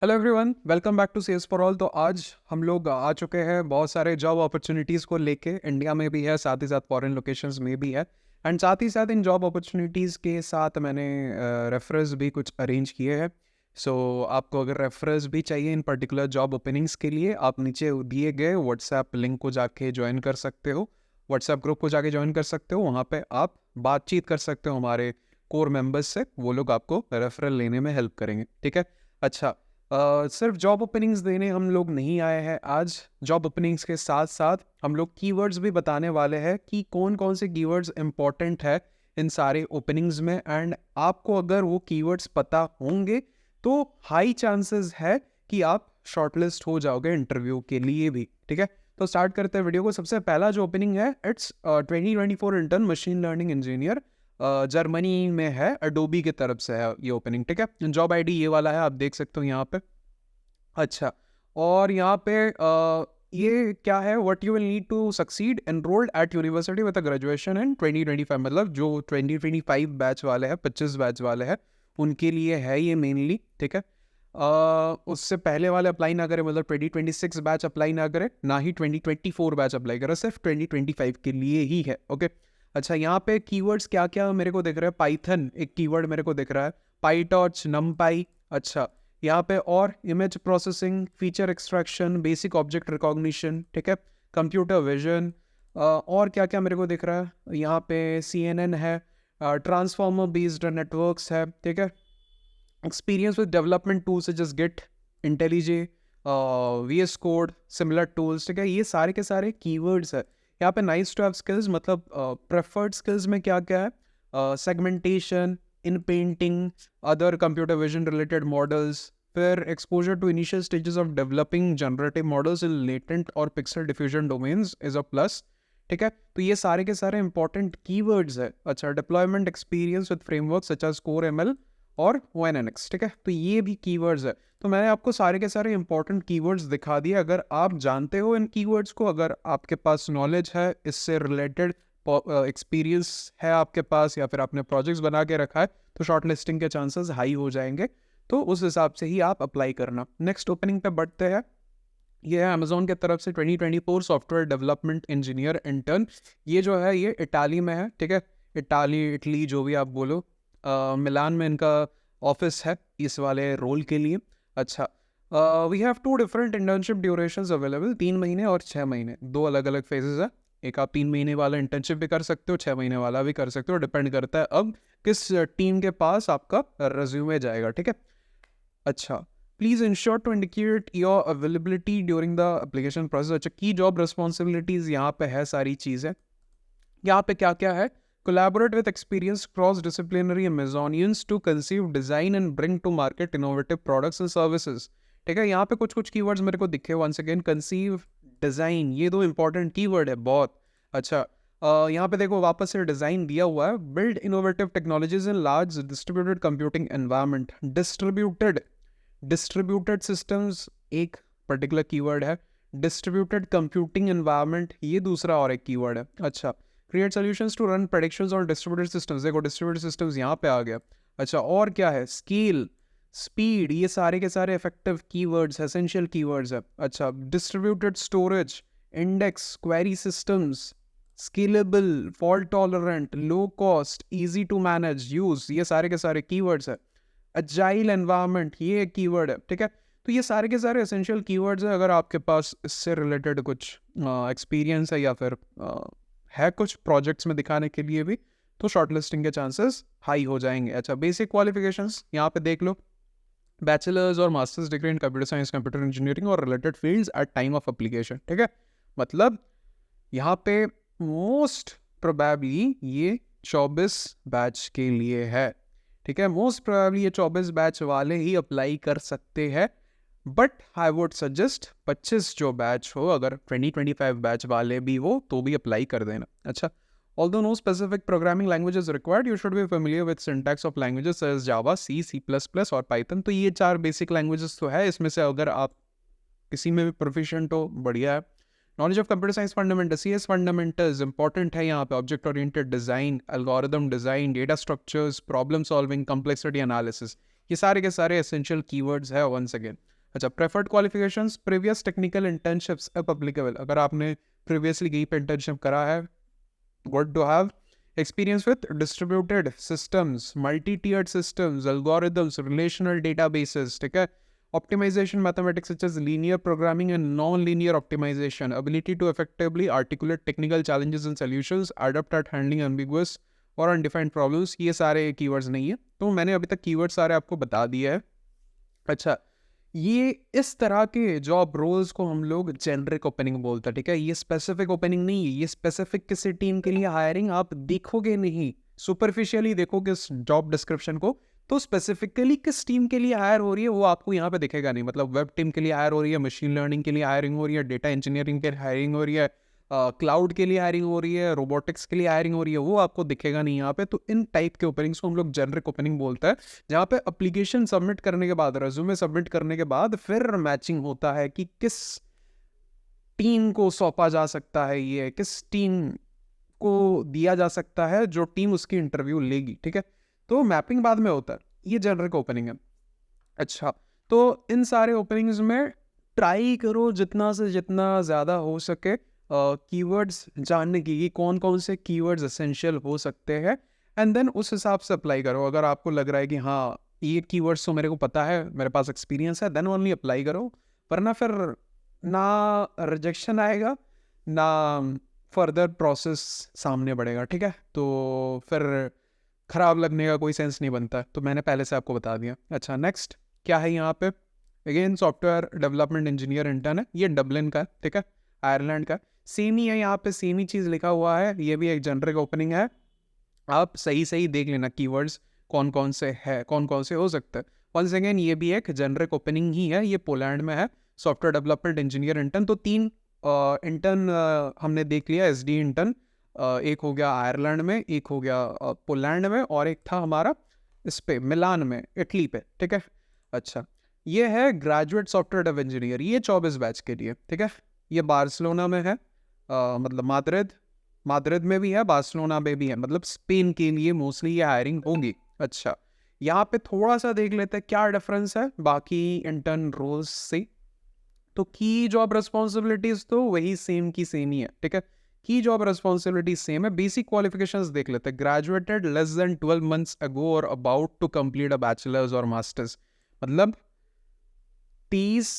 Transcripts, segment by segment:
Hello everyone, welcome back to sales for all. तो आज हम लोग आ चुके हैं बहुत सारे जॉब अपॉर्चुनिटीज़ को लेके। इंडिया में भी है, साथ ही साथ फॉरेन लोकेशंस में भी है। एंड साथ ही साथ इन जॉब अपॉर्चुनिटीज़ के साथ मैंने रेफरेंस भी कुछ अरेंज किए हैं। सो आपको अगर रेफरेंस भी चाहिए इन पर्टिकुलर जॉब ओपनिंग्स के लिए, आप नीचे दिए गए व्हाट्सएप लिंक को जाके ज्वाइन कर सकते हो। व्हाट्सएप ग्रुप को जाके ज्वाइन कर सकते हो। वहाँ पे आप बातचीत कर सकते हो हमारे कोर मेंबर्स से। वो लोग आपको रेफरल लेने में हेल्प करेंगे, ठीक है। अच्छा, सिर्फ जॉब ओपनिंग्स देने हम लोग नहीं आए हैं आज। जॉब ओपनिंग्स के साथ साथ हम लोग कीवर्ड्स भी बताने वाले हैं कि कौन कौन से कीवर्ड्स इंपॉर्टेंट है इन सारे ओपनिंग्स में। एंड आपको अगर वो कीवर्ड्स पता होंगे तो हाई चांसेस है कि आप शॉर्टलिस्ट हो जाओगे इंटरव्यू के लिए भी, ठीक है। तो स्टार्ट करते हैं वीडियो को। सबसे पहला जो ओपनिंग है, it's 2024 intern machine learning engineer, Germany में है, अडोबी की तरफ से है ये ओपनिंग, ठीक है। जॉब आईडी ये वाला है, आप देख सकते हो यहाँ पे। अच्छा, और यहाँ पे ये क्या है, what you will need to succeed enrolled at university with a graduation in 2025। मतलब जो 2025 बैच वाले हैं, 25 बैच वाले हैं, उनके लिए है ये मेनली, ठीक है। उससे पहले वाले अप्लाई ना करें, मतलब 2026 बैच अप्लाई ना करें, ना ही 2024 बैच अप्लाई करें, सिर्फ 2025 के लिए ही है, ओके। अच्छा, यहाँ पे कीवर्ड्स क्या क्या मेरे को दिख रहा है। पाइथन एक कीवर्ड मेरे को दिख रहा है, पाईटॉर्च, नमपाई। अच्छा, यहाँ पे और image processing, feature extraction, basic object recognition, ठीक है, कंप्यूटर विजन। और क्या क्या मेरे को दिख रहा है यहाँ पे, CNN है, ट्रांसफॉर्मर बेस्ड नेटवर्क्स है, ठीक है। Experience with development tools such as Git, IntelliJ, VS code, similar tools, ठीक है। ये सारे के सारे कीवर्ड्स है यहाँ पे। नाइस टू हैव स्किल्स, मतलब प्रेफर्ड स्किल्स में क्या क्या है, segmentation inpainting, other computer vision related models, फिर exposure to initial stages of developing generative models in latent और pixel diffusion domains is a plus, ठीक है। तो ये सारे के सारे इंपॉर्टेंट कीवर्ड्स है। अच्छा, deployment experience with framework such as core ML और ONNX, ठीक है। तो ये भी कीवर्ड्स है। तो मैंने आपको सारे के सारे इंपॉर्टेंट कीवर्ड्स दिखा दिए। अगर आप जानते हो इन कीवर्ड्स को, अगर आपके पास नॉलेज है, इससे रिलेटेड एक्सपीरियंस है आपके पास, या फिर आपने प्रोजेक्ट्स बना के रखा है, तो शॉर्ट लिस्टिंग के चांसेस हाई हो जाएंगे। तो उस हिसाब से ही आप अप्लाई करना। नेक्स्ट ओपनिंग पे बढ़ते हैं। ये है अमेजोन की तरफ से 2024 सॉफ्टवेयर डेवलपमेंट इंजीनियर इंटर्न। ये जो है ये इटाली में है, ठीक है। इटली जो भी आप बोलो। मिलान में इनका ऑफिस है इस वाले रोल के लिए। अच्छा, we have two different internship durations available, 3 महीने और 6 महीने, दो अलग अलग फेजेस है। एक आप 3 महीने वाला इंटर्नशिप भी कर सकते हो, 6 महीने वाला भी कर सकते हो, डिपेंड करता है अब किस टीम के पास आपका रेज्यूमे जाएगा, ठीक है। अच्छा, please ensure to indicate your availability during the application process. अच्छा, की जॉब रिस्पॉन्सिबिलिटीज यहाँ पे है सारी चीज़ें। यहाँ पे क्या क्या है, collaborate with experienced cross-disciplinary Amazonians to conceive, design and bring to market innovative products and services, ठीक है। यहाँ पे कुछ कुछ कीवर्ड्स मेरे को दिखे। वंस अगेन, कंसीव, डिजाइन, ये दो इंपॉर्टेंट कीवर्ड है बहुत। अच्छा, यहाँ पे देखो वापस से डिजाइन दिया हुआ है। Build innovative technologies in large distributed computing environment. Distributed systems एक पर्टिकुलर कीवर्ड है। डिस्ट्रीब्यूटेड कंप्यूटिंग एनवायरनमेंट ये दूसरा और एक कीवर्ड है। अच्छा, create solutions to run predictions on distributed systems, देखो डिस्ट्रीब्यूटेड सिस्टम्स यहाँ पे आ गया। अच्छा, और क्या है, स्केल, स्पीड, ये सारे के सारे इफेक्टिव कीवर्ड्स, एसेंशियल कीवर्ड्स है। अच्छा, distributed storage, index, query systems, scalable, fault tolerant, low cost, easy to manage use, ये सारे के सारे कीवर्ड्स है। अजाइल एनवायरनमेंट, ये एक कीवर्ड है, ठीक है। तो ये सारे के सारे एसेंशियल कीवर्ड्स है। अगर आपके पास इससे रिलेटेड कुछ एक्सपीरियंस है, या फिर है कुछ प्रोजेक्ट्स में दिखाने के लिए भी, तो शॉर्टलिस्टिंग के चांसेस हाई हो जाएंगे। अच्छा, बेसिक क्वालिफिकेशंस यहाँ पे देख लो। बैचलर्स और master's degree in computer science, computer engineering और related fields at time of application, ठीक है। मतलब यहाँ पे मोस्ट प्रोबेबली ये 24 बैच के लिए है, ठीक है। मोस्ट प्रोबेबली ये 24 बैच वाले ही अप्लाई कर सकते हैं, बट आई वुड सजेस्ट 25 जो बैच हो, अगर 2025 बैच वाले भी हो तो भी अप्लाई कर देना। अच्छा, although no specific programming language is required, you should be familiar with syntax of languages such as Java, C, C++ और Python। तो ये 4 बेसिक लैंग्वेजेस तो है, इसमें से अगर आप किसी में भी प्रोफिशिएंट हो, बढ़िया है। Knowledge of computer science fundamentals, CS fundamentals important है यहाँ पे। Object oriented design, algorithm design, data structures, problem solving, complexity analysis, ये सारे के सारे एसेंशियल कीवर्ड्स है। वंस अगेन, अच्छा, preferred qualifications, previous technical internships applicable, अगर आपने प्रीवियसली कहीं पे इंटर्नशिप करा है, good to have experience with distributed systems, multi-tiered systems, algorithms, relational databases, ठीक है, optimization mathematics such as linear programming and non-linear optimization, ability to effectively articulate technical challenges and solutions, adept at handling ambiguous or undefined problems, ये सारे keywords नहीं है, तो मैंने अभी तक keywords सारे आपको बता दिए हैं। अच्छा, ये इस तरह के जॉब रोल्स को हम लोग जेनरिक ओपनिंग बोलते हैं, ठीक है, ये स्पेसिफिक ओपनिंग नहीं है, ये स्पेसिफिक किसी टीम के लिए हायरिंग आप देखोगे नहीं, सुपरफिशियली देखोगे इस जॉब डिस्क्रिप्शन को, तो स्पेसिफिकली किस टीम के लिए हायर हो रही है वो आपको यहाँ पे दिखेगा नहीं। मतलब वेब टीम के लिए हायर हो रही है, मशीन लर्निंग के लिए हायरिंग हो रही है, डेटा इंजीनियरिंग के लिए हायरिंग हो रही है, क्लाउड के लिए हायरिंग हो रही है, रोबोटिक्स के लिए हायरिंग हो रही है, वो आपको दिखेगा नहीं यहाँ पे। तो इन टाइप के ओपनिंग्स को हम लोग जेनरिक ओपनिंग बोलते हैं, जहाँ पे एप्लीकेशन सबमिट करने के बाद, रेज्यूमे सबमिट करने के बाद फिर मैचिंग होता है कि किस टीम को सौंपा जा सकता है, ये किस टीम को दिया जा सकता है, जो टीम उसकी इंटरव्यू लेगी, ठीक है। तो मैपिंग बाद में होता है, ये जेनरिक ओपनिंग है। अच्छा, तो इन सारे ओपनिंग्स में ट्राई करो जितना से जितना ज़्यादा हो सके कीवर्ड्स जानने की, कौन कौन से कीवर्ड्स एसेंशियल हो सकते हैं, एंड देन उस हिसाब से अप्लाई करो। अगर आपको लग रहा है कि हाँ ये कीवर्ड्स तो मेरे को पता है, मेरे पास एक्सपीरियंस है, देन ओनली अप्लाई करो, वरना फिर ना रिजेक्शन आएगा ना फर्दर प्रोसेस सामने बढ़ेगा, ठीक है। तो फिर ख़राब लगने का कोई सेंस नहीं बनता है, तो मैंने पहले से आपको बता दिया। अच्छा, नेक्स्ट क्या है यहाँ पे, again software development engineer intern है, ये डबलिन का है, ठीक है, आयरलैंड का, सेम ही है, यहाँ पे सेम ही चीज़ लिखा हुआ है, ये भी एक जेनरिक ओपनिंग है। आप सही सही देख लेना कीवर्ड्स कौन कौन से है, कौन कौन से हो सकते हैं। वंस अगेन ये भी एक जेनरिक ओपनिंग ही है, ये पोलैंड में है, सॉफ्टवेयर डेवलपमेंट इंजीनियर इंटर्न। तो 3 इंटर्न हमने देख लिया, एसडी इंटर्न, एक हो गया आयरलैंड में, एक हो गया पोलैंड में, और एक था हमारा इस पे मिलान में, इटली पे, ठीक है। अच्छा, ये है ग्रेजुएट सॉफ्टवेयर डेव इंजीनियर, ये 24 बैच के लिए, ठीक है, ये बार्सिलोना में है, मतलब माद्रिद में भी है, बार्सिलोना में भी है, मतलब स्पेन के लिए मोस्टली ये हायरिंग होगी। अच्छा, यहाँ पे थोड़ा सा देख लेते हैं क्या डिफरेंस है बाकी इंटर्न रोल्स से। तो की जॉब रिस्पॉन्सिबिलिटीज तो वही सेम की सेम ही है, ठीक है, की जॉब रिस्पॉन्सिबिलिटीज सेम है। बेसिक क्वालिफिकेशंस देख लेते हैं, graduated less than 12 months ago और about to complete a bachelor's और मास्टर्स, मतलब 30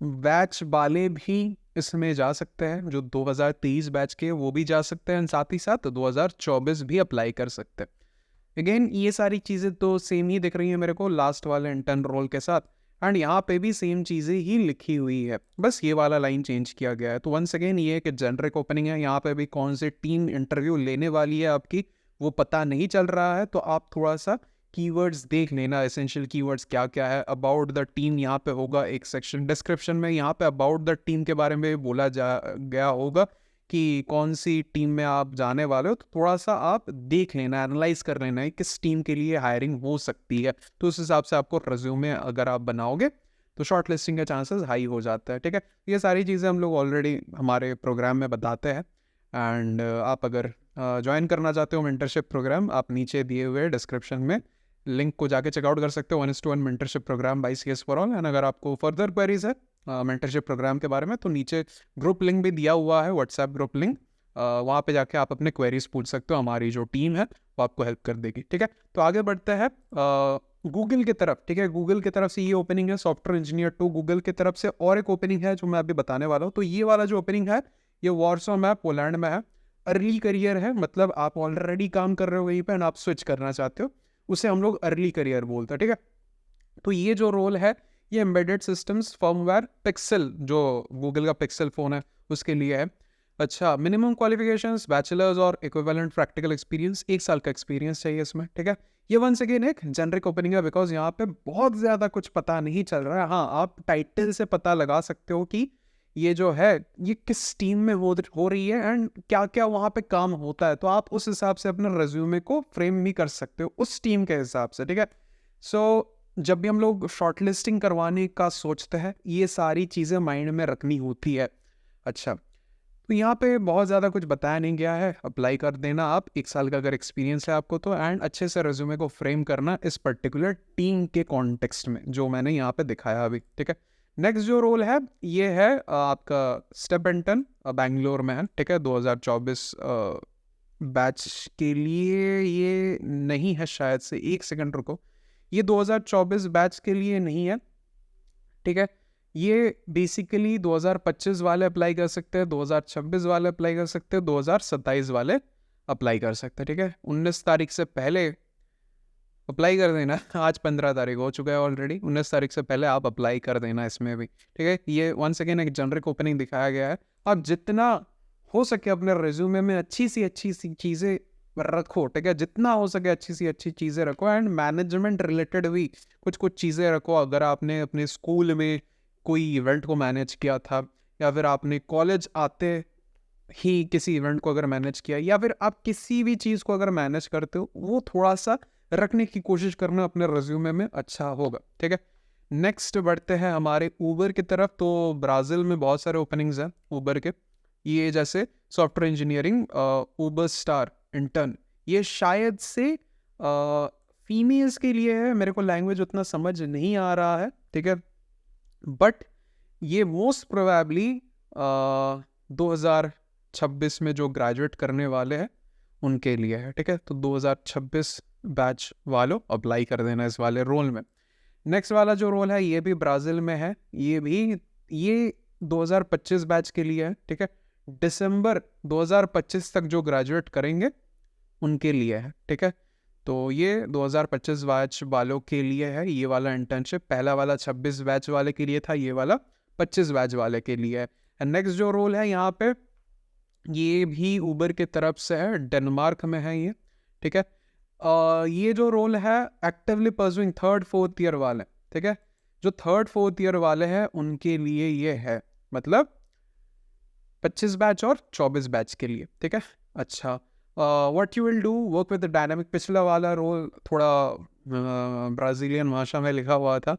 बैच वाले भी इसमें जा सकते हैं, जो 2023 बैच के वो भी जा सकते हैं, साथ ही साथ 2024 भी अप्लाई कर सकते हैं। अगेन ये सारी चीज़ें तो सेम ही दिख रही हैं मेरे को लास्ट वाले इंटर्न रोल के साथ, एंड यहाँ पे भी सेम चीज़ें ही लिखी हुई है, बस ये वाला लाइन चेंज किया गया है। तो वंस अगेन ये एक जेनरिक ओपनिंग है, यहाँ पे भी कौन से टीम इंटरव्यू लेने वाली है आपकी वो पता नहीं चल रहा है, तो आप थोड़ा सा कीवर्ड्स देख लेना, एसेंशियल कीवर्ड्स क्या क्या है। अबाउट द टीम यहाँ पे होगा एक सेक्शन, डिस्क्रिप्शन में यहाँ पे अबाउट द टीम के बारे में बोला गया होगा कि कौन सी टीम में आप जाने वाले हो, तो थोड़ा सा आप देख लेना, एनालाइज कर लेना है किस टीम के लिए हायरिंग हो सकती है, तो उस हिसाब से आपको रिज्यूमे अगर आप बनाओगे तो शॉर्ट लिस्टिंग के चांसेस हाई हो जाता है, ठीक है। ये सारी चीज़ें हम लोग ऑलरेडी हमारे प्रोग्राम में बताते हैं, एंड आप अगर ज्वाइन करना चाहते हो मेंटरशिप प्रोग्राम, आप नीचे दिए हुए डिस्क्रिप्शन में लिंक को जाके चेकआउट कर सकते हो, 1:1 mentorship program by CS for all. And अगर आपको फर्दर क्वेरीज है मेंटरशिप प्रोग्राम के बारे में, तो नीचे ग्रुप लिंक भी दिया हुआ है, व्हाट्सएप ग्रुप लिंक, वहाँ पे जाके आप अपने क्वेरीज पूछ सकते हो, हमारी जो टीम है वो आपको हेल्प कर देगी, ठीक है। तो आगे बढ़ते हैं गूगल की तरफ, ठीक है, गूगल की तरफ से ये ओपनिंग है सॉफ्टवेयर इंजीनियर 2, गूगल की तरफ से और एक ओपनिंग है जो मैं अभी बताने वाला हूँ। तो ये वाला जो ओपनिंग है ये वॉर्सो में, पोलैंड में है, अर्ली करियर है, मतलब आप ऑलरेडी काम कर रहे हो वहीं पर एंड आप स्विच करना चाहते हो, उसे हम लोग अर्ली करियर बोलते हैं, ठीक है। तो ये जो रोल है ये एम्बेडेड सिस्टम्स फर्मवेयर पिक्सल, जो गूगल का पिक्सल फ़ोन है उसके लिए है। अच्छा, मिनिमम क्वालिफिकेशंस बैचलर्स और इक्विवेलेंट प्रैक्टिकल एक्सपीरियंस, 1 साल का एक्सपीरियंस चाहिए इसमें, ठीक है। ये वंस अगेन एक जेनरिक ओपनिंग है, बिकॉज यहाँ पे बहुत ज़्यादा कुछ पता नहीं चल रहा है। हाँ, आप टाइटल से पता लगा सकते हो कि ये जो है ये किस टीम में हो रही है एंड क्या क्या वहाँ पे काम होता है, तो आप उस हिसाब से अपने रेज्यूमे को फ्रेम भी कर सकते हो उस टीम के हिसाब से, ठीक है। सो जब भी हम लोग शॉर्ट लिस्टिंग करवाने का सोचते हैं ये सारी चीज़ें माइंड में रखनी होती है। अच्छा, तो यहाँ पे बहुत ज़्यादा कुछ बताया नहीं गया है, अप्लाई कर देना आप, 1 साल का अगर एक्सपीरियंस है आपको तो, एंड अच्छे से रेज्यूमे को फ्रेम करना इस पर्टिकुलर टीम के कॉन्टेक्स्ट में जो मैंने यहाँ पे दिखाया अभी, ठीक है। नेक्स्ट जो रोल है ये है आपका स्टेपेंटन, बैंगलोर में है, ठीक है। 2024 बैच के लिए ये नहीं है शायद से, एक सेकंड रुको, ये 2024 बैच के लिए नहीं है, ठीक है। ये बेसिकली 2025 वाले अप्लाई कर सकते हैं, 2026 वाले अप्लाई कर सकते हैं, 2027 वाले अप्लाई कर सकते हैं, ठीक है। 19 तारीख से पहले अप्लाई कर देना। आज 15 तारीख हो चुका है ऑलरेडी, 19 तारीख से पहले आप अप्लाई कर देना इसमें भी, ठीक है। ये वंस अगेन एक जनरिक ओपनिंग दिखाया गया है। आप जितना हो सके अपने रिज्यूमे में अच्छी सी चीज़ें रखो, ठीक है। जितना हो सके अच्छी चीज़ें रखो, एंड मैनेजमेंट रिलेटेड भी कुछ चीज़ें रखो। अगर आपने अपने स्कूल में कोई इवेंट को मैनेज किया था, या फिर आपने कॉलेज आते ही किसी इवेंट को अगर मैनेज किया, या फिर आप किसी भी चीज़ को अगर मैनेज करते हो, वो थोड़ा सा रखने की कोशिश करना अपने रिज्यूमे में, अच्छा होगा, ठीक है। नेक्स्ट बढ़ते हैं हमारे ऊबर की तरफ। तो ब्राज़ील में बहुत सारे ओपनिंग्स हैं ऊबर के, ये जैसे software engineering, Uber star intern, ये शायद से फीमेल्स के लिए है। मेरे को लैंग्वेज उतना समझ नहीं आ रहा है, ठीक है, बट ये मोस्ट प्रोबेबली 2026 में जो ग्रेजुएट करने वाले हैं उनके लिए है, ठीक है। तो 2026 बैच वालों अप्लाई कर देना इस वाले रोल में। नेक्स्ट वाला जो रोल है ये भी ब्राज़ील में है, ये 2025 बैच के लिए है, ठीक है। दिसंबर 2025 तक जो ग्रेजुएट करेंगे उनके लिए है, ठीक है। तो ये 2025 बैच वालों के लिए है ये वाला इंटर्नशिप। पहला वाला 26 बैच वाले के लिए था, ये वाला 25 बैच वाले के लिए है। एंड नेक्स्ट जो रोल है यहाँ पे, ये भी ऊबर की तरफ से है, डेनमार्क में है ये, ठीक है। ये जो रोल है actively pursuing 3rd 4th year वाले, ठीक है। जो 3rd 4th ईयर वाले हैं उनके लिए ये है, मतलब 25 बैच और 24 बैच के लिए, ठीक है। अच्छा, what you will do, work with the dynamic. पिछला वाला रोल थोड़ा ब्राज़ीलियन भाषा में लिखा हुआ था,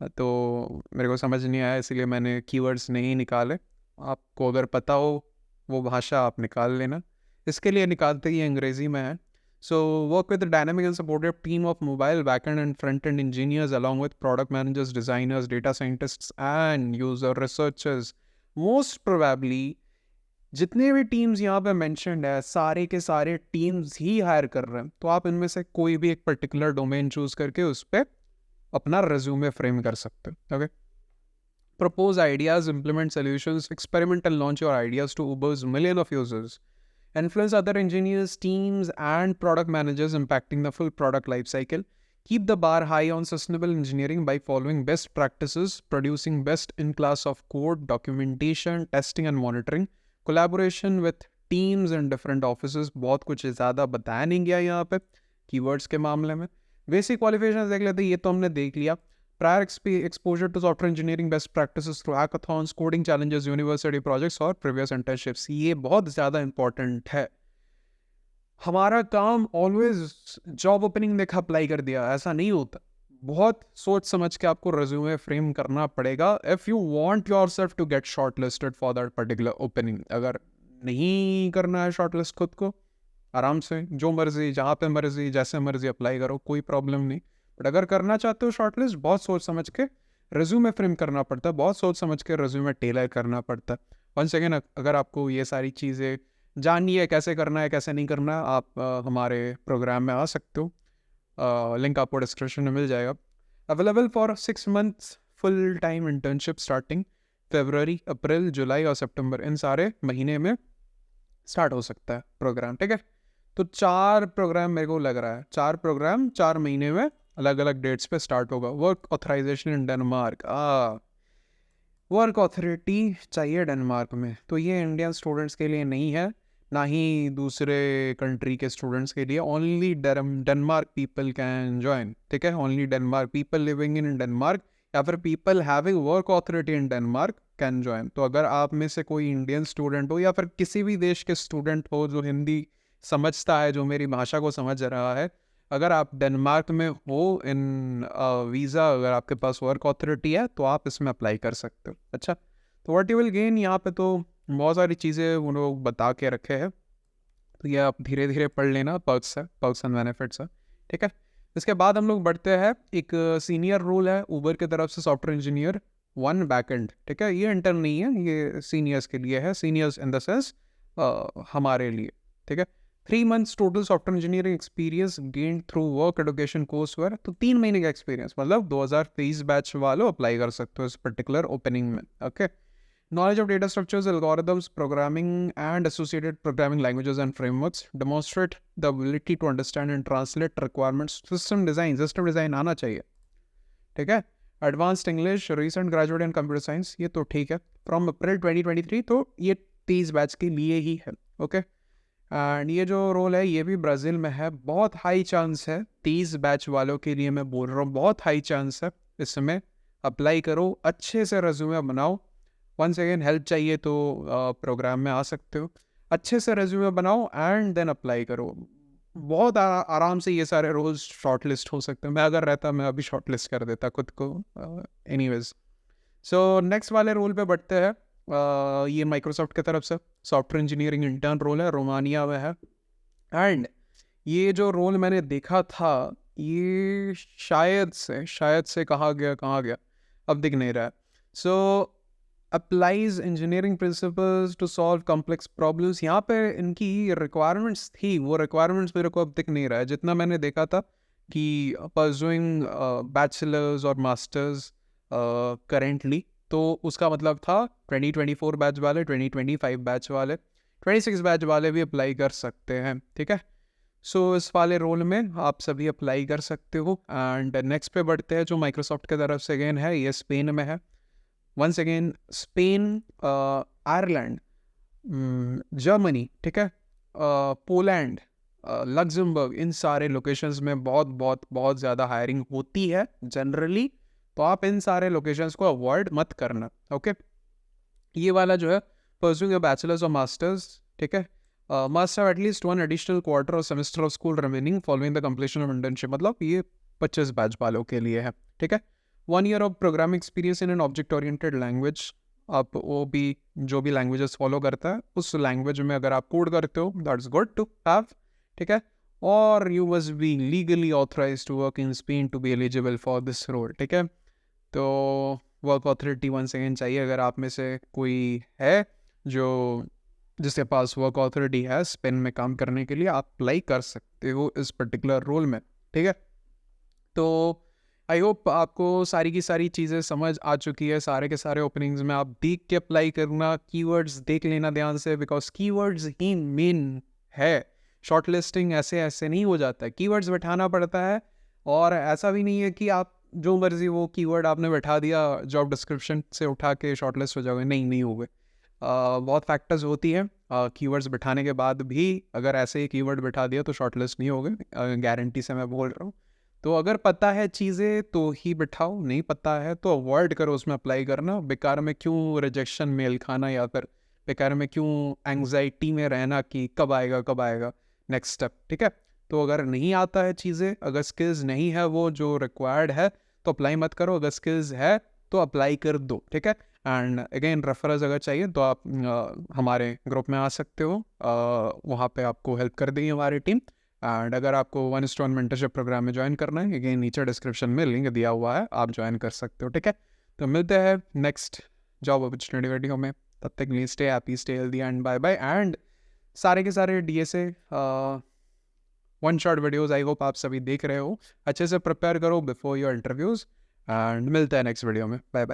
तो मेरे को समझ नहीं आया, इसलिए मैंने कीवर्ड्स नहीं निकाले। आपको अगर पता हो वो भाषा आप निकाल लेना, इसके लिए निकालते ही अंग्रेज़ी में है। So work with a dynamic and supportive team of mobile backend and front-end engineers along with product managers, designers, data scientists and user researchers. Most probably जितने भी टीम्स यहाँ पे मेंशन्ड है सारे के सारे टीम्स ही हायर कर रहे हैं, तो आप इनमें से कोई भी एक पर्टिकुलर डोमेन चूज करके उस पर अपना रेज्यूमे फ्रेम कर सकते हो, okay. Propose ideas, implement solutions, experiment and launch your ideas to Uber's million of users. Influence other engineers, teams, and product managers impacting the full product lifecycle. Keep the bar high on sustainable engineering by following best practices, producing best-in-class of code, documentation, testing, and monitoring. Collaboration with teams and different offices. बहुत कुछ ज़्यादा बताया नहीं गया यहाँ पे keywords के मामले में। Basic qualifications देख लेते हैं, ये तो हमने देख लिया। Prior exposure to software engineering best practices through hackathons, coding challenges, university projects और previous internships, ये बहुत ज़्यादा important है। हमारा काम ऑलवेज जॉब ओपनिंग देखा अप्लाई कर दिया, ऐसा नहीं होता। बहुत सोच समझ के आपको रेज्यूमे फ्रेम करना पड़ेगा if you want yourself to get shortlisted for that particular opening. अगर नहीं करना है शॉर्ट लिस्ट खुद को, आराम से जो मर्जी जहाँ पे मर्जी जैसे मर्जी अप्लाई करो, कोई प्रॉब्लम नहीं। बट अगर करना चाहते हो शॉर्ट लिस्ट, बहुत सोच समझ के रेज्यूमे फ्रेम करना पड़ता है, बहुत सोच समझ के रेज्यूमे टेलर करना पड़ता है। वंस अगेन अगर आपको ये सारी चीज़ें जानिए कैसे करना है कैसे नहीं करना, आप हमारे प्रोग्राम में आ सकते हो, लिंक आपको डिस्क्रिप्शन में मिल जाएगा। Available for 6 months full time internship starting फरवरी, अप्रैल, जुलाई और सितंबर, इन सारे महीने में स्टार्ट हो सकता है प्रोग्राम, ठीक है। तो 4 प्रोग्राम मेरे को लग रहा है, 4 प्रोग्राम 4 महीने में अलग अलग डेट्स पे स्टार्ट होगा। वर्क ऑथराइजेशन इन डेनमार्क, वर्क अथॉरिटी चाहिए डेनमार्क में, तो ये इंडियन स्टूडेंट्स के लिए नहीं है, ना ही दूसरे कंट्री के स्टूडेंट्स के लिए। Only Denmark people can join, ठीक है। Only Denmark people living in Denmark या फिर people having work authority in Denmark can join. तो अगर आप में से कोई इंडियन स्टूडेंट हो या फिर किसी भी देश के स्टूडेंट हो जो हिंदी समझता है, जो मेरी भाषा को समझ रहा है, अगर आप डेनमार्क में हो इन वीज़ा, अगर आपके पास वर्क अथॉरिटी है तो आप इसमें अप्लाई कर सकते हो। अच्छा, तो व्हाट यू विल गेन, यहाँ पे तो बहुत सारी चीज़ें वो लोग बता के रखे हैं, तो ये आप धीरे धीरे पढ़ लेना, पर्क्स है, पर्क्स एंड बेनिफिट्स है, ठीक है। इसके बाद हम लोग बढ़ते हैं, एक सीनियर रोल है ऊबर की तरफ से, सॉफ्टवेयर इंजीनियर 1 बैकएंड, ठीक है। ये इंटर्न नहीं है, ये सीनियर्स के लिए है, सीनियर्स इन द सेंस हमारे लिए, ठीक है। 3 months total software engineering experience gain through work education courseware, तो 3 महीने का एक्सपीरियंस, मतलब 2023 बैच वालों अप्लाई कर सकते हो इस पर्टिकुलर ओपनिंग में, okay. Knowledge of data structures, algorithms, programming, and associated programming languages and frameworks demonstrate the ability to understand and translate requirements. System design आना चाहिए, ठीक है। Advanced English, recent graduate in computer science, ये तो ठीक है। From April 2023, तो ये 30 बैच के लिए ही है, ओके। एंड ये जो रोल है ये भी ब्राज़ील में है। बहुत हाई चांस है, 30 बैच वालों के लिए मैं बोल रहा हूँ, बहुत हाई चांस है। इसमें अप्लाई करो, अच्छे से रेज्यूमे बनाओ। वंस अगेन हेल्प चाहिए तो प्रोग्राम में आ सकते हो। अच्छे से रेज्यूमे बनाओ एंड देन अप्लाई करो। बहुत आराम से ये सारे रोल्स शॉर्ट लिस्ट हो सकते हैं। मैं अगर रहता मैं अभी शॉर्ट लिस्ट कर देता खुद को। एनीवेज, सो नेक्स्ट वाले रोल पे बढ़ते हैं। ये माइक्रोसॉफ्ट की तरफ से सॉफ्टवेयर इंजीनियरिंग इंटर्न रोल है, रोमानिया में है। एंड ये जो रोल मैंने देखा था, ये शायद से कहाँ गया अब दिख नहीं रहा है। So applies engineering principles to solve complex problems, यहाँ पे इनकी रिक्वायरमेंट्स थी, वो रिक्वायरमेंट्स मेरे को अब दिख नहीं रहा है। जितना मैंने देखा था कि परसुइंग बैचलर्स और मास्टर्स करेंटली, तो उसका मतलब था 2024 बैच वाले, 2025 बैच वाले, 26 बैच वाले भी अप्लाई कर सकते हैं, ठीक है। सो इस वाले रोल में आप सभी अप्लाई कर सकते हो। एंड नेक्स्ट पे बढ़ते हैं, जो माइक्रोसॉफ्ट की तरफ से अगेन है, ये स्पेन में है। Once again Spain, Ireland, Germany, ठीक है, पोलैंड, लग्जमबर्ग, इन सारे लोकेशंस में बहुत बहुत बहुत ज़्यादा हायरिंग होती है जनरली। तो आप इन सारे लोकेशंस को अवॉइड मत करना, ओके। ये वाला जो है परस्यूइंग अ बैचलर्स और मास्टर्स, ठीक है, मस्ट हैव एटलीस्ट 1 एडिशनल क्वार्टर और semester of school remaining following the completion of internship, मतलब ये 25 बैच वालों के लिए है, ठीक है। 1 year of programming experience in an object oriented language, आप वो भी जो भी लैंग्वेजेस फॉलो करता है उस लैंग्वेज में अगर आप कोड करते हो, दैट्स गुड टू हैव, ठीक है। और you must be legally authorise to work in Spain to be eligible for this role, ठीक है। तो वर्क ऑथोरिटी वंस अगेन चाहिए। अगर आप में से कोई है जो जिसके पास वर्क ऑथोरिटी है स्पेन में काम करने के लिए, आप अप्लाई कर सकते हो इस पर्टिकुलर रोल में, ठीक है। तो आई होप आपको सारी की सारी चीज़ें समझ आ चुकी है। सारे के सारे ओपनिंग्स में आप देख के अप्लाई करना, कीवर्ड्स देख लेना ध्यान से, बिकॉज कीवर्ड्स ही मेन है। शॉर्ट लिस्टिंग ऐसे ऐसे नहीं हो जाता है, कीवर्ड्स बैठाना पड़ता है। और ऐसा भी नहीं है कि आप जो मर्जी वो कीवर्ड आपने बैठा दिया जॉब डिस्क्रिप्शन से उठा के शॉर्ट लिस्ट हो जाओगे, नहीं होगे। बहुत फैक्टर्स होती हैं कीवर्ड्स बैठाने के बाद भी। अगर ऐसे ही कीवर्ड बैठा दिया तो शॉर्ट लिस्ट नहीं होगे, गारंटी से मैं बोल रहा हूँ। तो अगर पता है चीज़ें तो ही बिठाओ, नहीं पता है तो अवॉइड करो उसमें अप्लाई करना। बेकार में क्यों रिजेक्शन मेल खाना, या फिर बेकार में क्यों एंग्जाइटी में रहना कि कब आएगा नेक्स्ट स्टेप, ठीक है। तो अगर नहीं आता है चीज़ें, अगर स्किल्स नहीं है वो जो रिक्वायर्ड है, तो अप्लाई मत करो। अगर स्किल्स है तो अप्लाई कर दो, ठीक है। एंड अगेन रेफरेंस अगर चाहिए तो आप हमारे ग्रुप में आ सकते हो, वहाँ पे आपको हेल्प कर देगी हमारी टीम। एंड अगर आपको 1:1 मेंटरशिप प्रोग्राम में ज्वाइन करना है, अगेन नीचे डिस्क्रिप्शन में लिंक दिया हुआ है, आप ज्वाइन कर सकते हो, ठीक है। तो मिलते हैं नेक्स्ट जॉब अपॉर्चुनिटी वीडियो में। तब तक के लिए stay happy, stay healthy and bye bye. And सारे के सारे DSA 1 shot videos I hope आप सभी देख रहे हो। अच्छे से प्रिपेयर करो बिफोर योर इंटरव्यूज़, एंड मिलते हैं नेक्स्ट वीडियो में। Bye bye.